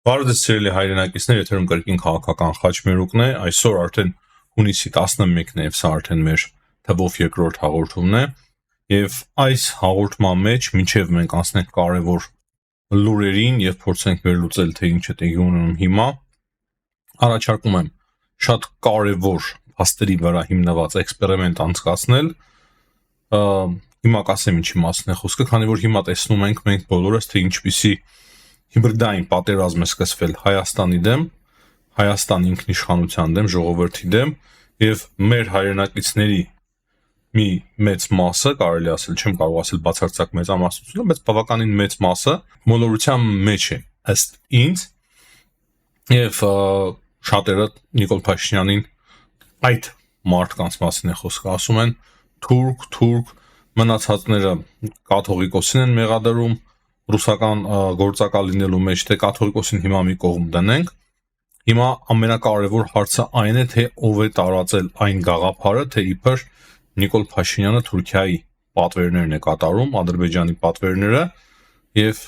Բարև ձեզ սիրելի հայրենակիցներ, եթերում կրկին քաղաքական խաչմերուկն է, այսօր արդեն հունիսի 11-ն է եւ սա արդեն մեր թվով երկրորդ հաղորդումն է եւ այս հաղորդման մեջ մինչեւ մենք անցնենք կարեւոր լուրերին եւ փորձենք վերլուծել թե ինչ է տեղի ունենում հիմա, առաջարկում եմ շատ կարեւոր փաստերի վրա հիմնված էքսպերիմենտ անցկացնել, հիմա կասեմ ինչի մասն է խոսքը, քանի որ հիմա տեսնում ենք մենք բոլորս թե ինչպիսի հիբրիդային պատերազմ է սկսվել Հայաստանի դեմ, Հայաստանի ինքնիշխանության դեմ, ժողովրդի դեմ եւ մեր հայրենակիցների մի մեծ մասը, կարելի ասել, չեմ կարող ասել բացարձակ մեծամասնությունը, բայց բավականին մեծ մասը մոլորության մեջ է ըստ ինձ եւ շատերը Նիկոլ Փաշինյանին այդ մարդկանց մասին է խոսքը, ասում են թուրք, մնացածները կաթողիկոսին են մեղադրում ռուսական գործակալ լինելու մեջ, թե կաթողիկոսին հիմա մի կողմ դնենք, հիմա ամենակարևոր հարցը այն է, թե ով է տարածել այն գաղափարը, թե իբր Նիկոլ Փաշինյանը Թուրքիայի պատվերներն է կատարում, Ադրբեջանի պատվերները եւ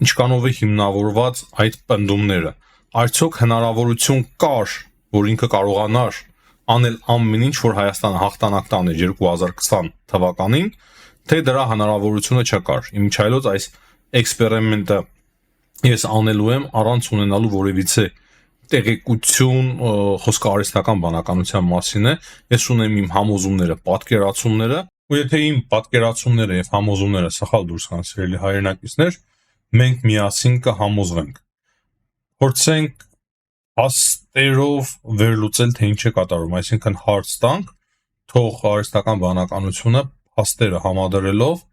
ինչքանով է հիմնավորված այդ պնդումները, արդյոք հնարավորություն կար, որ ինքը կարողանար անել ամեն ինչ, որ Հայաստանը հաղթանակ տաներ 2020 թվականին, թե դրա հնարավորությունը չկար, իմիջիայլոց այս էքսպերիմենտը ես անելու եմ առանց ունենալու որևիցե տեղեկություն, խոսքը արհեստական բանականության մասին է, ես ունեմ իմ համոզումները, պատկերացումները, ու եթե իմ պատկերացումները եւ համոզումները սխալ դուրս գան, սիրելի հայրենակիցներ, մենք միասին կհամոզվենք։ Փորձենք հաստերով վերլուծել, թե ինչ է կատարում, այսինքն հարց տանք, թող արհեստական բանականությունը հաստերը համադրելով,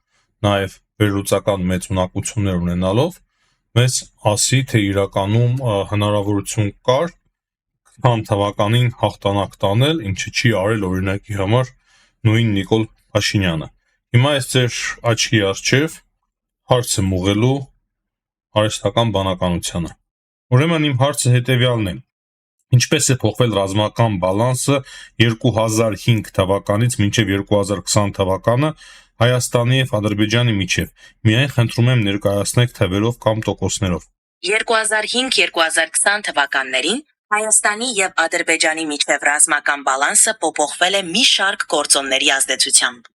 նաեւ վերլուծական մեծ ունակություններ ունենալով մեզ ասի, թե իրականում հնարավորություն կար 20 թվականին հաղթանակ տանել, ինչը չի արել օրինակի համար նույն Նիկոլ Փաշինյանը։ Հիմա ես ձեր աչքի առջև հարց եմ ուղղելու արհեստական բանականությանը։ Ուրեմն իմ հարցը հետեւյալն է. ինչպես է փոխվել ռազմական բալանսը 2005 թվականից մինչև 2020 թվականը Հայաստանի եւ Ադրբեջանի միջև։ Միայն խնդրում եմ ներկայացնեք թվերով կամ տոկոսներով։ 2005-2020 թվականներին Հայաստանի եւ Ադրբեջանի միջև ռազմական բալանսը փոփոխվել է մի շարք գործոնների ազդեցությամբ։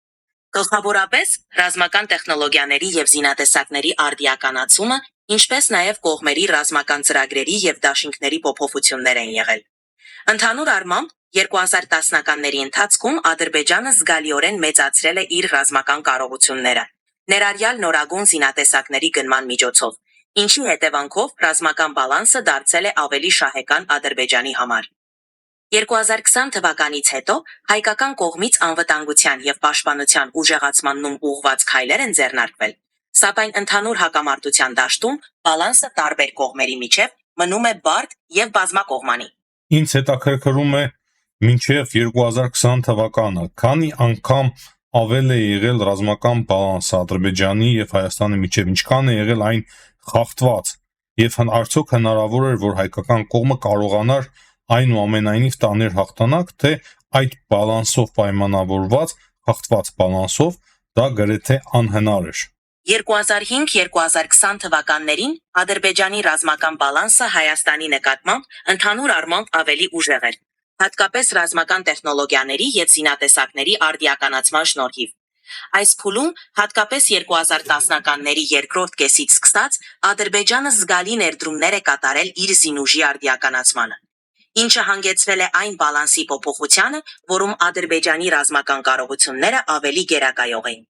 Գլխավորապես ռազմական տեխնոլոգիաների եւ զինատեսակների արդիականացումը, ինչպես նաեւ կողմերի ռազմական ծրագրերի եւ դաշինքների փոփոխություններ են եղել։ Ընդհանուր առմամբ 2010-ականների ընթացքում Ադրբեջանը զգալիորեն մեծացրել է իր ռազմական կարողությունները, ներառյալ նորագույն զինատեսակների գնման միջոցով, ինչի հետևանքով ռազմական բալանսը դարձել է ավելի շահեկան Ադրբեջանի համար։ 2020 թվականից հետո հայկական կողմից անվտանգության եւ պաշտպանության ուժեղացմանն ուղղված քայլեր են ձեռնարկվել, սակայն ընդհանուր հակամարտության դաշտում բալանսը տարբեր կողմերի միջև մնում է բարդ եւ բազմակողմանի։ Ինձ հետաքրքրում է մինչև 2020 թվականը, քանի անգամ ավել է եղել ռազմական բալանսը Ադրբեջանի եւ Հայաստանի միջև, ինչքան է եղել այն խախտված եւ արդյոք հնարավոր էր, որ հայկական կողմը կարողանար այնուամենայնիվ տաներ հաղթանակ, թե այդ բալանսով պայմանավորված խախտված բալանսով դա գրեթե անհնար էր։ 2005-2020 թվականներին Ադրբեջանի ռազմական բալանսը Հայաստանի նկատմամբ ընդհանուր առմամբ ավելի ուժեղ էր, հատկապես ռազմական տեխնոլոգիաների եւ զինատեսակների արդիականացման շնորհիվ։ Այս փուլում, հատկապես 2010-ականների երկրորդ կեսից սկսած, Ադրբեջանը զգալի ներդրումներ է կատարել իր զինուժի արդիականացմանը, ինչը հանգեցրել է այն բալանսի փոփոխությանը, որում Ադրբեջանի ռազմական կարողությունները ավելի գերակայող էին։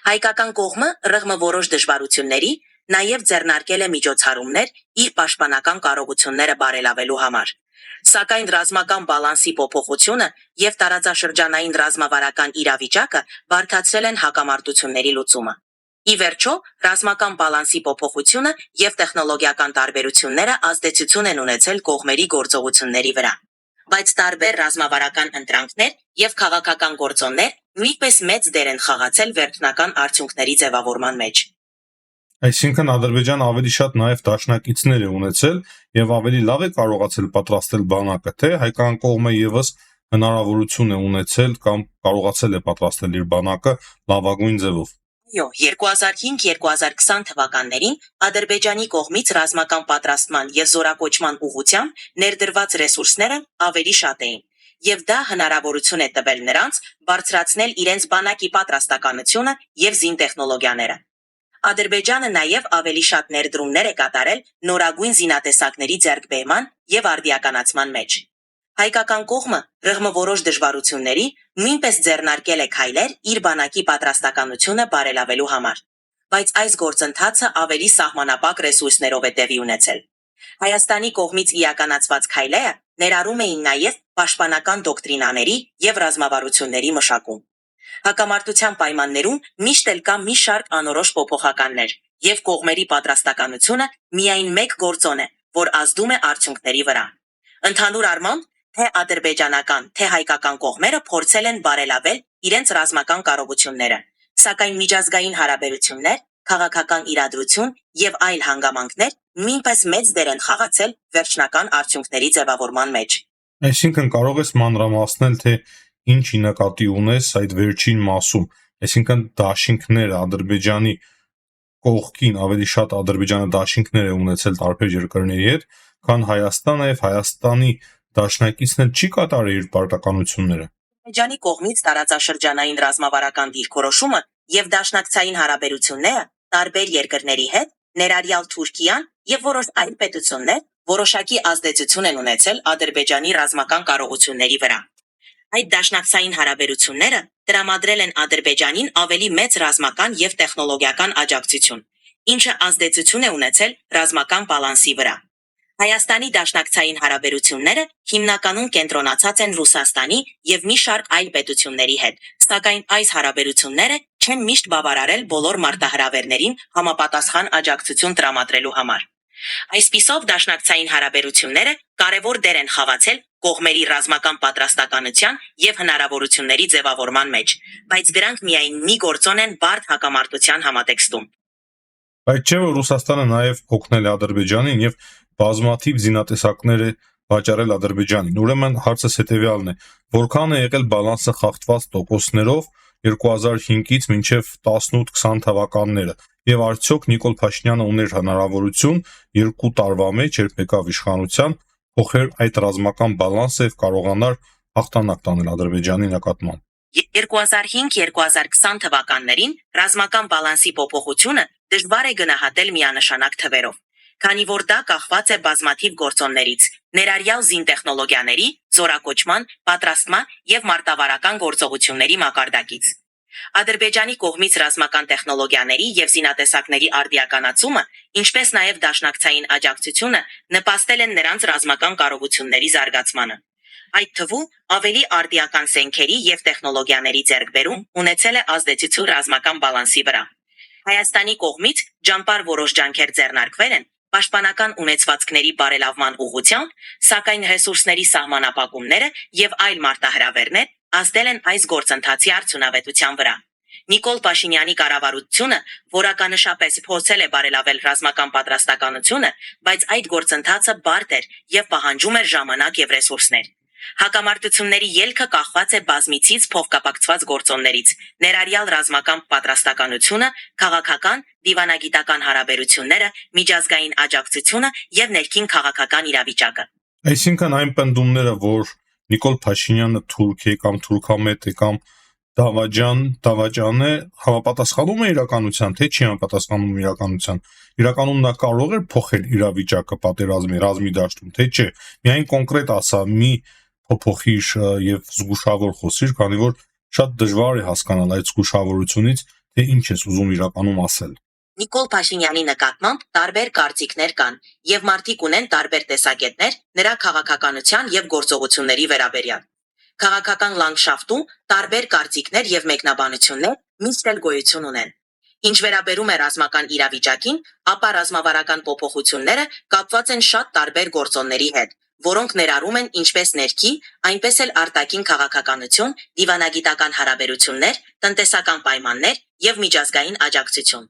Հայկական կողմը ՌՂՄ որոշ դժվարությունների նաև ձեռնարկել է միջոցառումներ իր պաշտպանական կարողությունները բարելավելու համար։ Սակայն ռազմական բալանսի փոփոխությունը եւ տարածաշրջանային ռազմավարական իրավիճակը բարդացրել են հակամարտությունների լուծումը։ Ի վերջո, ռազմական բալանսի փոփոխությունը եւ տեխնոլոգիական տարբերությունները ազդեցություն են ունեցել կողմերի գործողությունների վրա։ Բայց տարբեր ռազմավարական ընտրանքներ եւ քաղաքական գործոններ նույնպես մեծ դեր են խաղացել վերջնական արդյունքների ձևավորման մեջ։ Այսինքն Ադրբեջանը ավելի շատ նաև դաշնակիցներ է ունեցել եւ ավելի լավ է կարողացել պատրաստել բանակը, թե հայկական կողմը եւս հնարավորություն է ունեցել կամ կարողացել է պատրաստել իր բանակը լավագույն ձևով։ Այո, 2005-2020 թվականներին Ադրբեջանի կողմից ռազմական պատրաստման եւ զորակոչման ուղղությամբ ներդրված ռեսուրսները ավելի շատ էին, եւ դա հնարավորություն է տվել նրանց բարձրացնել իրենց բանակի պատրաստականությունը եւ զինտեխնոլոգիաները։ Ադրբեջանը նաեւ ավելի շատ ներդրումներ է կատարել նորագույն զինատեսակների ձեռքբերման եւ արդիականացման մեջ։ Հայկական կողմը ՌՂՄ որոշ դժվարությունների նույնպես ձեռնարկել է քայլեր իր բանակի պատրաստականությունը բարելավելու համար, բայց այս գործընթացը ավելի սահմանափակ ռեսուրսներով է տեղի ունեցել։ Հայաստանի կողմից իրականացված քայլերը ներառում էին նաև պաշտպանական դոկտրինաների եւ ռազմավարությունների մշակում։ Հակամարտության պայմաններում միշտ էլ կա մի շարք անորոշ փոփոխականներ, եւ կողմերի պատրաստականությունը միայն մեկ գործոն է, որ ազդում է արդյունքների վրա։ Ընդհանուր առմամբ, թե ադրբեջանական, թե հայկական կողմերը փորձել են բարելավել իրենց ռազմական կարողությունները, սակայն միջազգային հարաբերություններ, քաղաքական իրադրություն եւ այլ հանգամանքներ նույնպես մեծ դեր են խաղացել վերջնական արդյունքների ձևավորման մեջ։ Այսինքն կարող ես մանրամասնել, թե ինչի նկատի ունես այդ վերջին մասում, այսինքն դաշինքները Ադրբեջանի կողքին ավելի շատ Ադրբեջանը դաշինքներ է ունեցել տարբեր երկրների հետ, քան Հայաստանը եւ Հայաստանի դաշնակիցն էլ չի կատարել իր պարտականությունները։ Ադրբեջանի կողմից տարածաշրջանային ռազմավարական դիրքորոշումը եւ դաշնակցային հարաբերությունները տարբեր երկրների հետ, ներառյալ Թուրքիան եւ որոշ այլ պետություններ, որոշակի ազդեցություն են ունեցել Ադրբեջանի ռազմական կարողությունների վրա։ Այդ դաշնակցային հարաբերությունները տրամադրել են Ադրբեջանին ավելի մեծ ռազմական եւ տեխնոլոգիական աջակցություն, ինչը ազդեցություն է ունեցել ռազմական բալանսի վրա։ Հայաստանի դաշնակցային հարաբերությունները հիմնականում կենտրոնացած են Ռուսաստանի եւ մի շարք այլ պետությունների հետ, սակայն այս հարաբերությունները չեն միշտ բավարարել բոլոր մարտահրավերներին համապատասխան աջակցություն տրամադրելու համար։ Այսպիսով դաշնակցային հարաբերությունները կարևոր դեր են խաղացել կողմերի ռազմական պատրաստականության եւ հնարավորությունների ձևավորման մեջ, բայց դրանք միայն մի գործոն են բարդ հակամարտության համատեքստում։ Բայց չէ՞ որ Ռուսաստանը նաեւ օգնել է Ադրբեջանին եւ բազմաթիվ զինատեսակներ է վաճառել Ադրբեջանին։ Ուրեմն հարցս հետեւյալն է. որքան է եղել բալանսը խախտված տոկոսներով 2005-ից մինչև 18-20 թվականները եւ արդյոք Նիկոլ Փաշինյանը ուներ հնարավորություն 2 տարվա մեջ, երբ եկավ իշխանության, փոխել այդ ռազմական բալանսը եւ կարողանալ հաղթանակ տանել Ադրբեջանի նկատմամբ։ 2005-2020 թվականներին ռազմական բալանսի փոփոխությունը դժվար է գնահատել միանշանակ թվերով, քանի որ դա կախված է բազմաթիվ գործոններից, ներառյալ զինտեխնոլոգիաների, զորակոչման, պատրաստման եւ մարտավարական գործողությունների մակարդակից։ Ադրբեջանի կողմից ռազմական տեխնոլոգիաների եւ զինատեսակների արդիականացումը, ինչպես նաեւ դաշնակցային աջակցությունը նպաստել են նրանց ռազմական կարողությունների զարգացմանը։ Այդ թվում ավելի արդիական սենքերի եւ տեխնոլոգիաների ձեռքբերում ունեցել է ազդեցություն ռազմական բալանսի վրա։ Հայաստանի կողմից ճամփար որոշ ջանքեր ձեռնարկվել են պաշտպանական ունեցվածքների բարելավման ուղղությամբ, սակայն ռեսուրսների սահմանափակումները եւ այլ մարտահրավերներ ազդել են այս գործընթացի արդյունավետության վրա։ Նիկոլ Փաշինյանի կառավարությունը որականշապես փորձել է բարելավել ռազմական պատրաստականությունը, բայց այդ գործընթացը բարդ էր եւ պահանջում էր ժամանակ եւ ռեսուրսներ։ Հակամարտությունների ելքը կախված է բազմիցից փոխկապակցված գործոններից, ներառյալ ռազմական պատրաստականությունը, քաղաքական, դիվանագիտական հարաբերությունները, միջազգային աջակցությունը եւ ներքին քաղաքական իրավիճակը։ Այսինքն այն պնդումները, որ Նիկոլ Փաշինյանը թուրք է կամ թուրքամետ է կամ դավաճան է, համապատասխանում է իրականության, թե չի համապատասխանում իրականության։ Իրականում նա կարող է փոխել իրավիճակը ռազմի դաշտում, թե չէ։ Միայն կոնկրետ ասա, մի փոփոխիր եւ զգուշավոր խոսիր, քանի որ շատ դժվար է հասկանալ այդ զգուշավորությունից, թե ինչ ես ուզում իրականում ասել։ Նիկոլ Փաշինյանի նկատմամբ տարբեր կարծիքներ կան եւ մարդիկ ունեն տարբեր տեսակետներ նրա քաղաքականության եւ գործողությունների վերաբերյալ։ Քաղաքական լանդշաֆտում տարբեր կարծիքներ եւ մեկնաբանություններ միշտ էլ գոյություն ունեն։ Ինչ վերաբերում է ռազմական իրավիճակին, ապա ռազմավարական փոփոխությունները կապված են շատ տարբեր գործոնների հետ, որոնք ներառում են ինչպես ներքի, այնպես էլ արտաքին քաղաքականություն, դիվանագիտական հարաբերություններ, տնտեսական պայմաններ եւ միջազգային աջակցություն։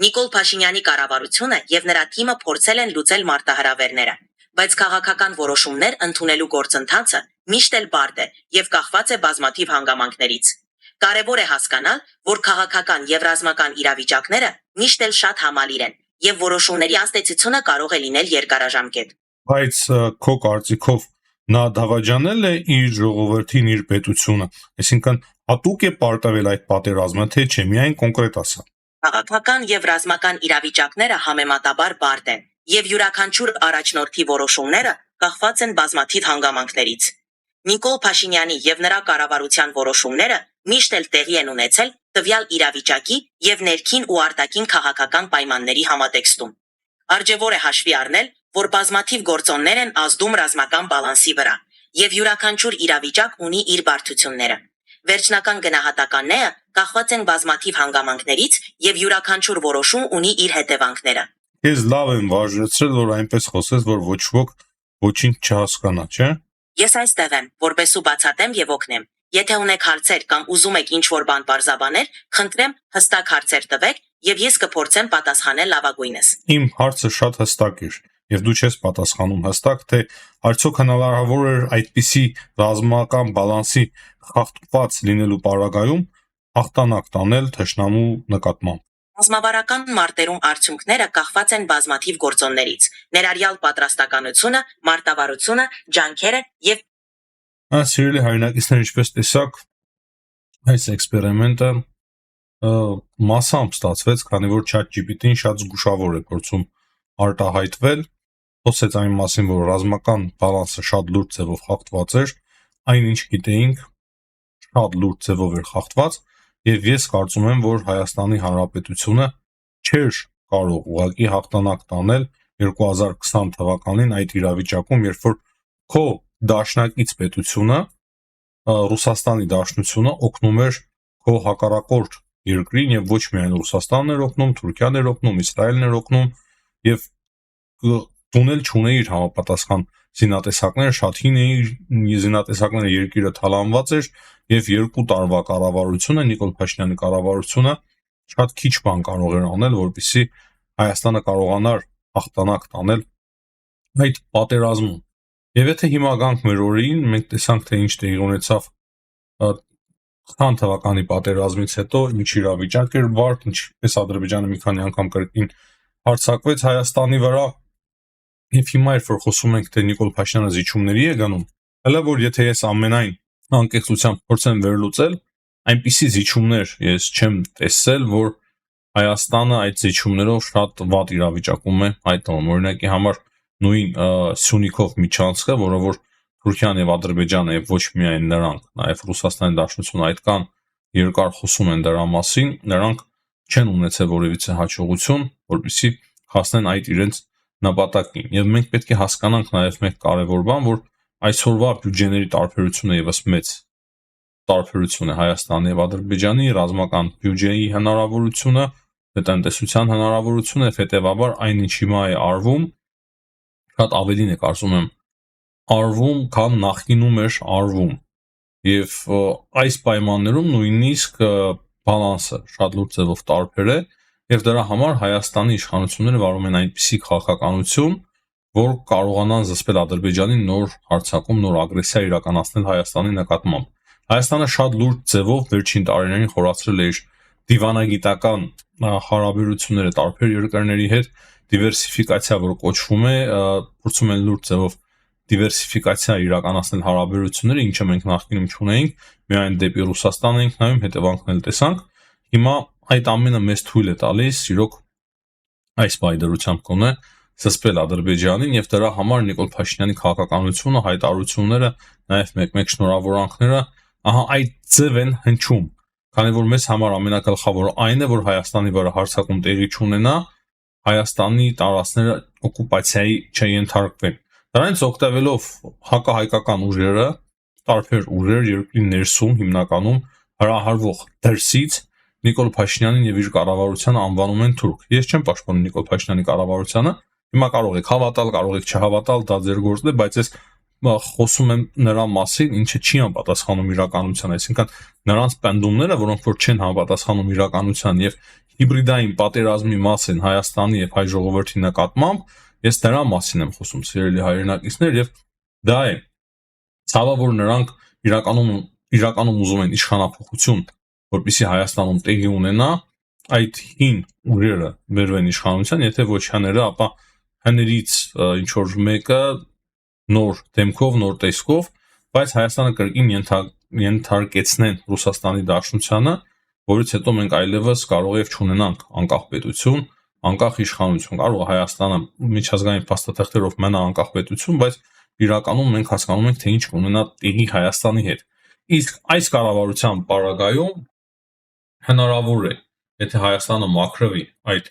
Նիկոլ Փաշինյանի կառավարությունը եւ նրա թիմը փորձել են լուծել մարտահրավերները, բայց քաղաքական որոշումներ ընդունելու գործընթացը միշտ էլ բարդ է եւ կախված է բազմաթիվ հանգամանքներից։ Կարևոր է հասկանալ, որ քաղաքական եւ ռազմական իրավիճակները միշտ էլ շատ համալիր են եւ որոշումների ազդեցությունը կարող է լինել երկարաժամկետ։ Բայց քո կարծիքով նա դավաճանել է իր ժողովրդին, իր պետությունը, այսինքն հատուկ է պարտվել այդ պատերազմը, թե չէ, միայն կոնկրետ ասա։ Քաղաքական եւ ռազմական իրավիճակները համեմատաբար բարդ են եւ յուրաքանչյուր առաջնորդի որոշումները կախված են բազմաթիվ հանգամանքներից։ Նիկոլ Փաշինյանի եւ նրա կառավարության որոշումները միշտ էլ տեղի են ունեցել տվյալ իրավիճակի եւ ներքին ու արտաքին քաղաքական պայմանների համատեքստում։ Արժևոր է հաշվի առնել, որ բազմաթիվ գործոններ են ազդում ռազմական բալանսի վրա եւ յուրաքանչյուր իրավիճակ ունի իր բարդությունները։ Վերջնական գնահատականները կախված են բազմաթիվ հանգամանքներից եւ յուրաքանչյուր որոշում ունի իր հետևանքները։ Ես լավ եմ վարժեցրել, որ այնպես խոսես, որ ոչ ոք ոչինչ չհասկանա, չէ՞։ Ես այստեղ եմ, որպեսզի բացատրեմ եւ օգնեմ։ Եթե ունեք հարցեր կամ ուզում եք ինչ-որ բան բարձաբանել, խնդրեմ հստակ հարցեր տվեք եւ ես կփորձեմ պատասխանել լավագույնս։ Իմ հարցը շատ հստակ էր, եւ դու չես պատասխանում հստակ, թե արդյոք հնարավոր էր այդպիսի ռազմական բալանսի խախտված լինելու պարագայում հաղթանակ տանել թշնամու նկատմամբ։ Ռազմավարական մարտերում արդյունքները կախված են բազմաթիվ գործոններից, ներառյալ պատրաստականությունը, մարտավարությունը, ջանքերը եւ Սիրելի հայրենակիցներ, ինչպես տեսակ, այս էքսպերիմենտը մասամբ ստացվեց, քանի որ ChatGPT-ին շատ զգուշավոր է փորձում արտահայտվել, խոսեց այն մասին, որ ռազմական բալանսը շատ լուրջ ձևով խախտված էր, այնինչ գիտեինք շատ լուրջ ձևով էր խախտված, եւ ես կարծում եմ, որ Հայաստանի Հանրապետությունը չէր կարող ուղղակի հաղթանակ տանել 2020 թվականին այդ իրավիճակում, երբ որ քո դաշնակից պետությունը, Ռուսաստանի Դաշնությունը օգնում էր քո հակառակորդ երկրին եւ ոչ միայն Ռուսաստանն էր օգնում, Թուրքիան էր օգնում, Իսրայելն էր օգնում եւ տունել չուներ համապատասխան զինատեսակները, շատ հին էին զինատեսակները, երկիրը թալանված էր եւ 2 տարվա կառավարությունը, Նիկոլ Փաշինյանի կառավարությունը շատ քիչ բան կարող էր անել, որպեսզի Հայաստանը կարողանար հաղթանակ տանել այդ պատերազմում։ Եվ եթե հիմա գանք մեր օրերին, մենք տեսանք, թե ինչ տեղի ունեցավ 20 թվականի պատերազմից հետո, ինչ իրավիճակ էր վարդ, ինչպես Ադրբեջանը մի քանի անգամ կրկին հարձակվեց Հայաստանի վրա, եւ հիմա երբ որ խոսում ենք, թե Նիկոլ Փաշինյանը զիջումների է գնում, հələ որ եթե ես ամենայն անկեղծությամբ փորձեմ վերլուծել, այնպիսի զիջումներ ես չեմ տեսել, որ Հայաստանը այդ զիջումներով շատ վատ իրավիճակում է հայտնվում։ Օրինակի համար նույն Սյունիքով միջանցքը, որը որ Թուրքիան եւ Ադրբեջանը եւ ոչ միայն նրանք, նաեւ Ռուսաստանի Դաշնությունը այդքան երկար խոսում են դրա մասին, նրանք չեն ունեցել որևիցե հաջողություն, որպեսզի հասնեն այդ իրենց նպատակին։ Եվ մենք պետք է հասկանանք նաեւ մեկ կարևոր բան, որ այսօրվա բյուջեների տարբերությունը եւս մեծ տարբերություն է Հայաստանի եւ Ադրբեջանի ռազմական բյուջեի հնարավորությունը, տնտեսության հնարավորությունը, հետեւաբար այնինչ հիմա է արվում, շատ ավելին է կարծում եմ արվում, քան նախկինում էր արվում։ Եվ այս պայմաններում նույնիսկ բալանսը շատ լուրջ ձևով տարբեր է, եւ դրա համար Հայաստանի իշխանությունները վարում են այնպիսի քաղաքականություն, որ կարողանան զսպել Ադրբեջանի նոր հարձակում, նոր ագրեսիա իրականացնել Հայաստանի նկատմամբ։ Հայաստանը շատ լուրջ ձևով վերջին տարիներին խորացրել է իր դիվանագիտական հարաբերությունները տարբեր երկրների հետ, դիվերսիֆիկացիա, որ կոչվում է, փորձում են լուրջ ձևով դիվերսիֆիկացիա իրականացնել հարաբերությունները, ինչը մենք նախկինում չունեինք, միայն դեպի Ռուսաստան էինք նայում, հետևանքն էլ տեսանք։ Հիմա այդ ամենը մեզ թույլ է տալիս, իրոք այս բայդրությամբ կոնե զսպել Ադրբեջանին եւ դրա համար Նիկոլ Փաշինյանի քաղաքականությունը, հայտարարությունները, նաեւ մեկ-մեկ շնորհավորանքները, ահա այդ ձև են հնչում, քանի որ մեզ համար ամենակալխավորը այն է, որ Հայաստանի վրա հարձակում տեղի չունենա, Հայաստանի տարածքները օկուպացիայի չենթարկվեն։ Դրանից օգտվելով հակահայկական ուժերը, տարբեր ուժեր երկրի ներսում հիմնականում հրահարվող դրսից Նիկոլ Փաշինյանին եւ իր կառավարությանը անվանում են թուրք։ Ես չեմ պաշտպանում Նիկոլ Փաշինյանի կառավարությանը, հիմա կարող եք հավատալ, կարող եք չհավատալ, դա ձեր գործն է, բայց ես խոսում եմ նրա մասին, ինչը չի համապատասխանում իրականության, այսինքն նրանց պնդումները, որոնք որ չեն համապատասխանում իրականության եւ հիբրիդային պատերազմի մաս են Հայաստանի եւ հայ ժողովրդի նկատմամբ, ես դրա մասին եմ խոսում, սիրելի հայրենակիցներ, եւ դա է ցավը, որ նրանք իրականում ուզում են իշխանափոխություն որպեսզի Հայաստանում տեղի ունենա, այդ հին ուժերը վերվեն իշխանության, եթե ոչ հները, ապա հներից ինչ որ մեկը նոր դեմքով, նոր տեսքով, բայց Հայաստանը կրկին ենթարկեցնեն Ռուսաստանի Դաշնությանը, որից հետո մենք այլևս կարող է չունենանք անկախ պետություն, անկախ իշխանություն։ Կարող է Հայաստանը միջազգային փաստաթղթերով մնա անկախ պետություն, բայց իրականում մենք հասկանում ենք, թե ինչ կունենա տեղի Հայաստանի հետ։ Իսկ այս կառավարության պարագայում հնարավոր է, եթե Հայաստանը մաքրվի այդ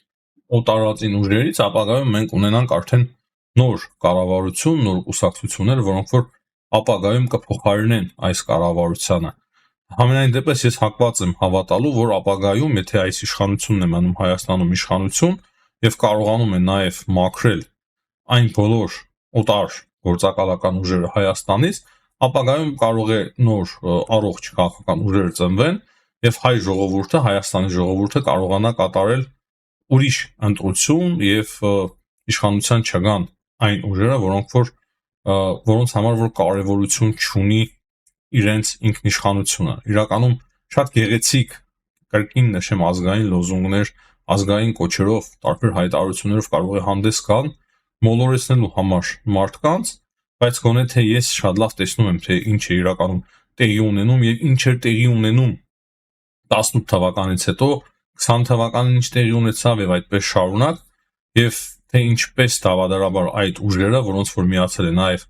օտարածին ուժերից, ապագայում մենք ունենանք արդեն նոր կառավարություն, նոր կուսակցություններ, որոնք որ ապագայում կփոխարինեն այս կառավարությանը։ Համենայն դեպս ես հակված եմ հավատալու, որ ապագայում, եթե այս իշխանությունն է մնում Հայաստանում իշխանություն եւ կարողանում է նաեւ մաքրել այն բոլոր օտար գործակալական ուժերը Հայաստանից, ապագայում կարող է նոր առողջ քաղաքական ուժեր ծնվեն եւ հայ ժողովուրդը, Հայաստանի ժողովուրդը կարողանա կատարել ուրիշ ընտրություն եւ իշխանության չգան այն ուժերը, որոնց համար որ կարևորություն չունի իրենց ինքնիշխանությունը։ Իրականում շատ գեղեցիկ կրկին նշեմ ազգային լոզունգներ, ազգային կոչերով, տարբեր հայտարարություններով կարող է հանդես գալ մոլորեցնելու համար մարդկանց, բայց գոնե թե ես շատ լավ տեսնում եմ, թե ինչ է իրականում տեղի ունենում եւ ինչ էր տեղի ունենում 18 թվականից հետո 20 թվականին ինչ տեղի ունեցավ եւ այդպես շարունակ եւ թե ինչպես դավադարաբար այդ ուժերը, որոնց որ միացել է նաեւ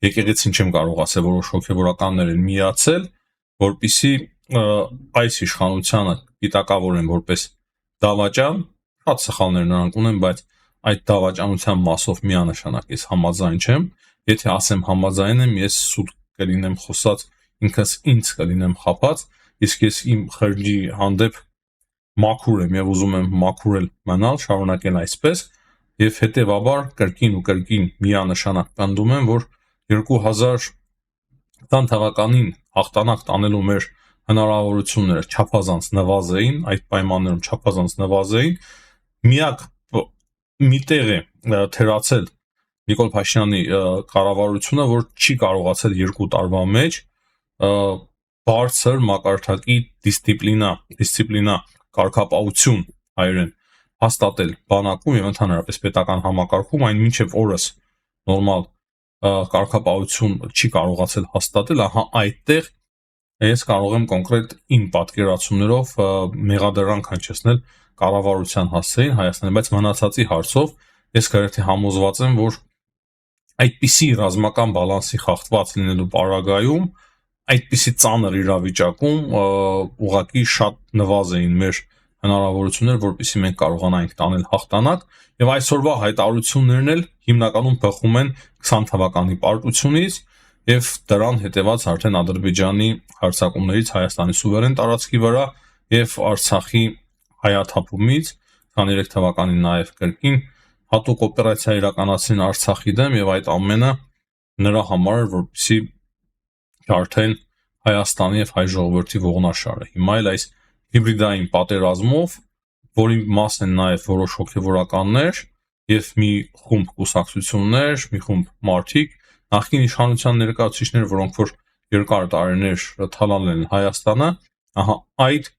եկեղեցին չեմ կարող ասել, որոշ հոգեվորականներ են միացել, որպիսի այս իշխանությանը պիտակավորեն որպես դավաճան, շատ սխալներ նրանք ունեն, բայց այդ դավաճանության մասով միանշանակ ես համաձայն չեմ, եթե ասեմ համաձայն եմ, ես սուտ կլինեմ խոսած, ինքս ինձ կլինեմ խափած, իսկ ես իմ խրջի հանդեպ մաքուր եմ եւ ուզում եմ մաքուրել մնալ, շարունակել այսպես եւ հետեւաբար կրկին ու կրկին միանշանակ պնդում եմ, որ 2020 թվականին հաղթանակ տանելու մեր հնարավորությունները չափազանց նվազեին, այդ պայմաններում չափազանց նվազեին, միակ միտեղ է թերացել Նիկոլ Փաշինյանի կառավարությունը, որ չի կարողացել 2 տարվա մեջ բարձր մակարդակի դիսցիպլինա կարգապահություն հայերեն հաստատել բանակում եւ ընդհանրապես պետական համակարգում, այն մինչեւ օրս նորմալ կարգապահություն չի կարողացել հաստատել, ահա այդտեղ ես կարող եմ կոնկրետ իմ պատկերացումներով մեղադրանք հնչեցնել կառավարության հասցեին Հայաստանի, բայց մնացածի հարցով ես գրեթե համոզված եմ, որ այդպիսի ռազմական բալանսի խախտված լինելու պարագայում, այդպիսի ծանր իրավիճակում ուղղակի շատ նվազ էին մեր հնարավորությունները, որպեսզի մենք կարողանանք տանել հաղթանակ, եւ այսօրվա հայտարարություններն էլ հիմնականում բխում են 20 թվականի պարտությունից եւ դրան հետեւած արդեն Ադրբեջանի հարձակումներից Հայաստանի սուվերեն տարածքի վրա եւ Արցախի հայաթափումից 23 թվականին նաեւ կրկին հատուկ օպերացիա իրականացրին Արցախի դեմ եւ այդ ամենը նրա համար որպեսզի արդեն Հայաստանի եւ հայ ժողովրդի ողնաշարը։ Հիմա էլ այս հիբրիդային պատերազմով, որի մաս են նաեւ որոշ հոգեվորականներ եւ մի խումբ կուսակցություններ, մի խումբ մարդիկ, նախկին իշխանության ներկայացուցիչներ, որոնք որ երկար տարիներ թալանել են Հայաստանը, ահա այդ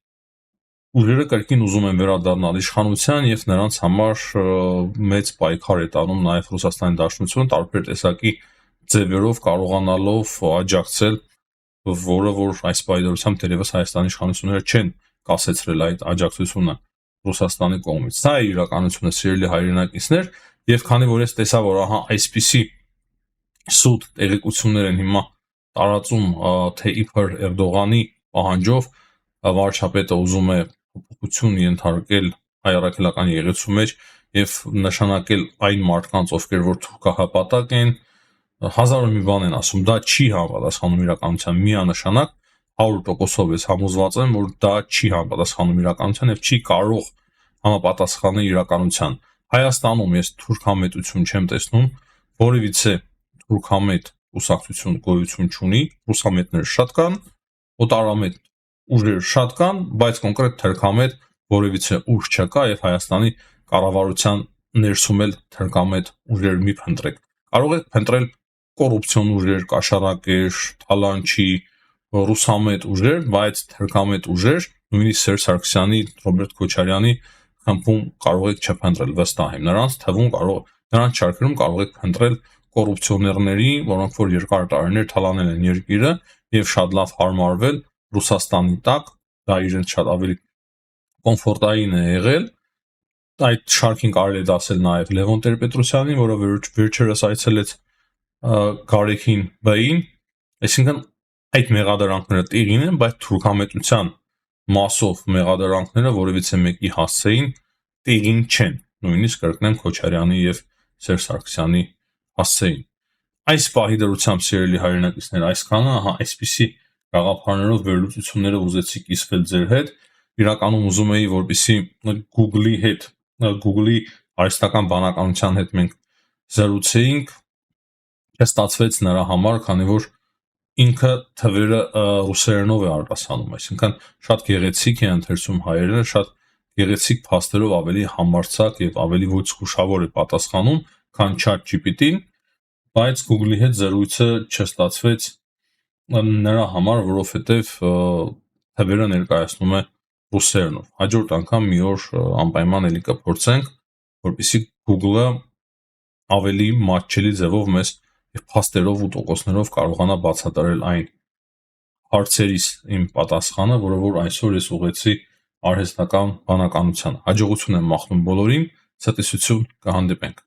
ուժերը կրկին ուզում են վերադառնալ իշխանության եւ նրանց համար մեծ պայքար է տանում նաեւ Ռուսաստանի Դաշնությունը տարբեր տեսակի ձևերով կարողանալով աջակցել, որը որ այս պայմանությամբ դերևս Հայաստանի իշխանությունները չեն կասեցրել այդ աջակցությունը Ռուսաստանի կողմից։ Սա է իրականությունը, սիրելի հայրենակիցներ, եւ քանի որ ես տեսա, որ ահա այսպիսի սուտ տեղեկություններ են հիմա տարածում, թե իբր Էրդողանի պահանջով վարչապետը ուզում է փոփոխություն ենթարկել հայ առաքելական եկեղեցու մեջ եւ նշանակել այն մարդկանց, ովքեր որ թուրքահապատակ են, հազարը մի բան են ասում, դա չի համապատասխանում իրականության միանշանակ 100%-ով ես համոզված եմ, որ դա չի համապատասխանում իրականության եւ չի կարող համապատասխանել իրականության։ Հայաստանում ես թուրքամետություն չեմ տեսնում, որևիցե թուրքամետ կուսակցություն գոյություն չունի, ռուսամետներ շատ կան, օտարամետ ուժեր շատ կան, բայց կոնկրետ թրքամետ որևիցե ուժ չկա եւ Հայաստանի կառավարության ներսում էլ թրքամետ ուժեր մի փնտրեք։ Կարող եք փնտրել կոռուպցիոն ուժեր, կաշառակեր, թալանչի, ռուսամետ ուժեր, բայց թրքամետ ուժեր, նույնիսկ Սերժ Սարգսյանի, Ռոբերտ Քոչարյանի խմբում կարող եք չփնտրել վստահ եմ։ Նրանց շարքերում կարող եք փնտրել կոռուպցիոներների, որոնք որ երկար տարիներ թալանել են երկիրը եւ շատ լավ հարմարվել Ռուսաստանի տակ, դա իրենց շատ ավելի կոմֆորտային է եղել։ Այդ շարքին կարելի է դասել նաև Լևոն Տեր-Պետրոսյանին, որը վերջերս այցելեց Գարեգին Բ-ին, այսինքն այդ մեղադրանքները տեղին են, բայց թուրքամետության մասով մեղադրանքները որևիցե մեկի հասցեին տեղին չեն, նույնիսկ կրկնեմ Քոչարյանի եւ Սերժ Սարգսյանի հասցեին։ Այս պահի դրությամբ սիրելի հայրենակիցներ, այսքանը, այսպիսի գաղափարներով վերլուծությունները ուզեցի կիսվել ձեր հետ։ Իրականում ուզում էի, որպեսզի Google-ի արհեստական բանականության հետ մենք զրուցեինք, չստացվեց նրա համար, քանի որ ինքը թվերը ռուսերենով է արտասանում, այսինքն շատ գեղեցիկ է ընթերցում հայերենը, շատ գեղեցիկ փաստերով ավելի համարձակ եւ ավելի ոչ զգուշավոր է պատասխանում, քան ChatGPT-ն, բայց Google-ի հետ զրույցը չստացվեց նրա համար, որովհետեւ թվերը ներկայացնում է ռուսերենով։ Հաջորդ անգամ մի օր անպայման էլի կփորձենք, որպեսզի Google-ը ավելի մատչելի ձևով մեզ եւ փաստերով ու տոկոսներով կարողանա բացատրել այն հարցերից իմ պատասխանը, որը որ այսօր ես ուղեցի արհեստական բանականությանը։ Հաջողություն եմ մաղթում բոլորին, ցտեսություն, կհանդիպենք։